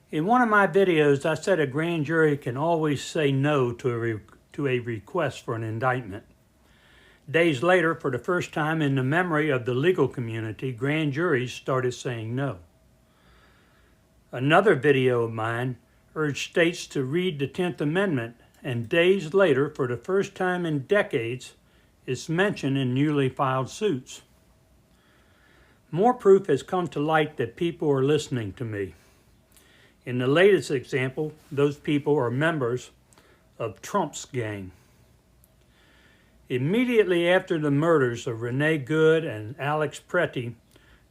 In one of my videos, I said a grand jury can always say no to a request for an indictment. Days later, for the first time in the memory of the legal community, grand juries started saying no. Another video of mine urged states to read the 10th Amendment, and days later, for the first time in decades, it's mentioned in newly filed suits. More proof has come to light that people are listening to me. In the latest example, those people are members of Trump's gang. Immediately after the murders of Renee Good and Alex Pretty,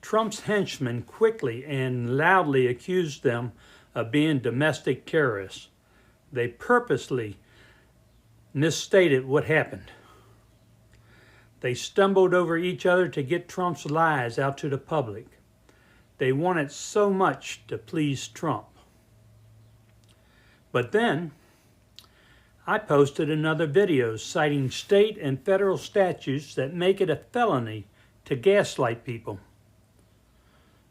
Trump's henchmen quickly and loudly accused them of being domestic terrorists. They purposely misstated what happened. They stumbled over each other to get Trump's lies out to the public. They wanted so much to please Trump. But then, I posted another video citing state and federal statutes that make it a felony to gaslight people.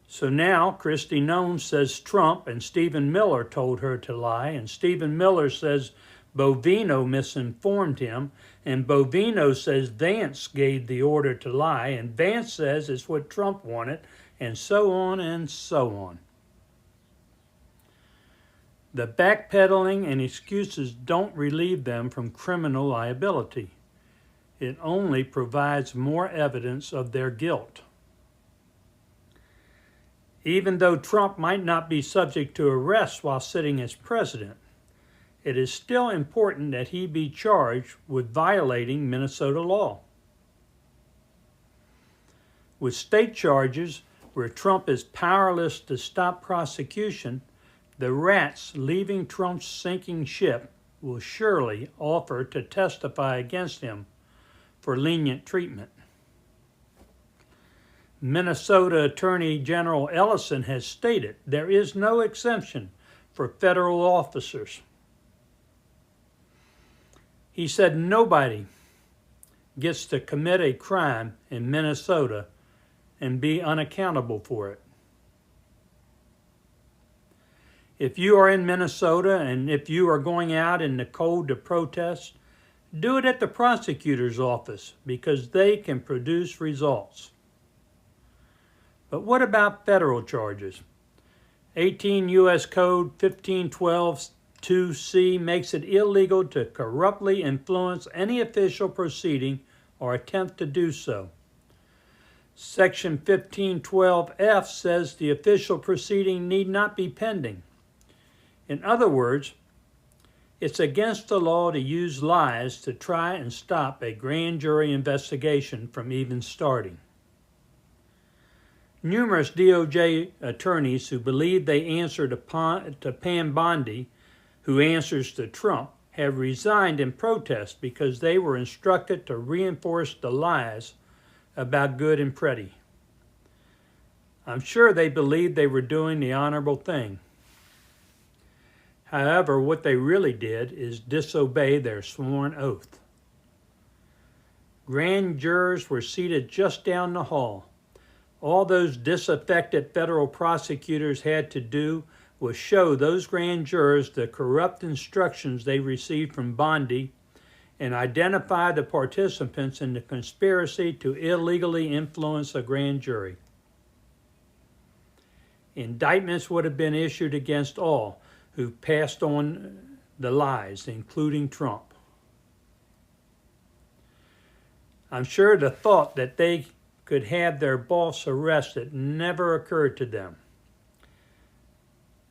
So now Kristi Noem says Trump and Stephen Miller told her to lie, and Stephen Miller says Bovino misinformed him, and Bovino says Vance gave the order to lie, and Vance says it's what Trump wanted, and so on and so on. The backpedaling and excuses don't relieve them from criminal liability. It only provides more evidence of their guilt. Even though Trump might not be subject to arrest while sitting as president, it is still important that he be charged with violating Minnesota law. With state charges where Trump is powerless to stop prosecution, the rats leaving Trump's sinking ship will surely offer to testify against him for lenient treatment. Minnesota Attorney General Ellison has stated there is no exemption for federal officers. He said nobody gets to commit a crime in Minnesota and be unaccountable for it. If you are in Minnesota and if you are going out in the cold to protest, do it at the prosecutor's office because they can produce results. But what about federal charges? 18 U.S. Code 1512(2)(c) makes it illegal to corruptly influence any official proceeding or attempt to do so. Section 1512(f) says the official proceeding need not be pending. In other words, it's against the law to use lies to try and stop a grand jury investigation from even starting. Numerous DOJ attorneys who believe they answer to Pam Bondi, who answers to Trump, have resigned in protest because they were instructed to reinforce the lies about Good and Pretty. I'm sure they believed they were doing the honorable thing. However, what they really did is disobey their sworn oath. Grand jurors were seated just down the hall. All those disaffected federal prosecutors had to do was show those grand jurors the corrupt instructions they received from Bondi and identify the participants in the conspiracy to illegally influence a grand jury. Indictments would have been issued against all who passed on the lies, including Trump. I'm sure the thought that they could have their boss arrested never occurred to them.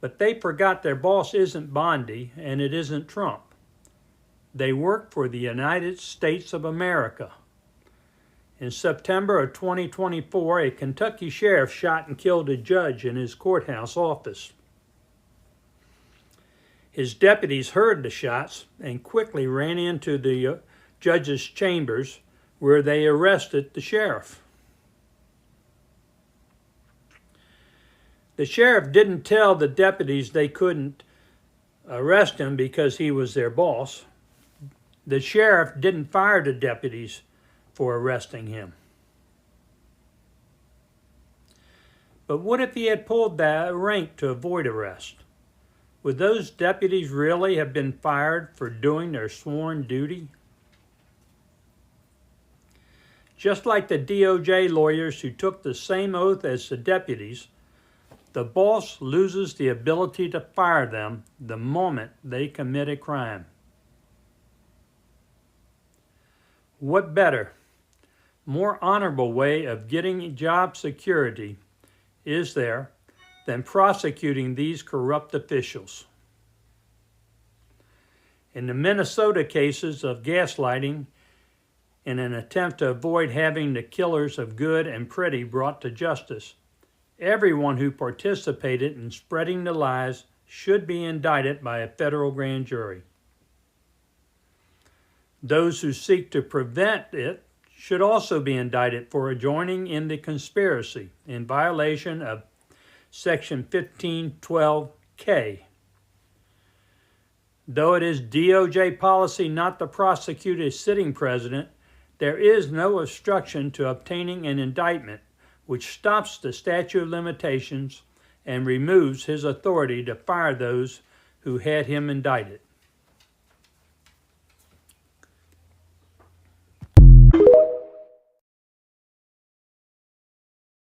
But they forgot their boss isn't Bondi and it isn't Trump. They work for the United States of America. In September of 2024, a Kentucky sheriff shot and killed a judge in his courthouse office. His deputies heard the shots and quickly ran into the judge's chambers where they arrested the sheriff. The sheriff didn't tell the deputies they couldn't arrest him because he was their boss. The sheriff didn't fire the deputies for arresting him. But what if he had pulled the rank to avoid arrest? Would those deputies really have been fired for doing their sworn duty? Just like the DOJ lawyers who took the same oath as the deputies, the boss loses the ability to fire them the moment they commit a crime. What better, more honorable way of getting job security is there than prosecuting these corrupt officials? In the Minnesota cases of gaslighting, in an attempt to avoid having the killers of Good and Pretty brought to justice, everyone who participated in spreading the lies should be indicted by a federal grand jury. Those who seek to prevent it should also be indicted for joining in the conspiracy in violation of Section 1512K. Though it is DOJ policy not to prosecute a sitting president, there is no obstruction to obtaining an indictment which stops the statute of limitations and removes his authority to fire those who had him indicted.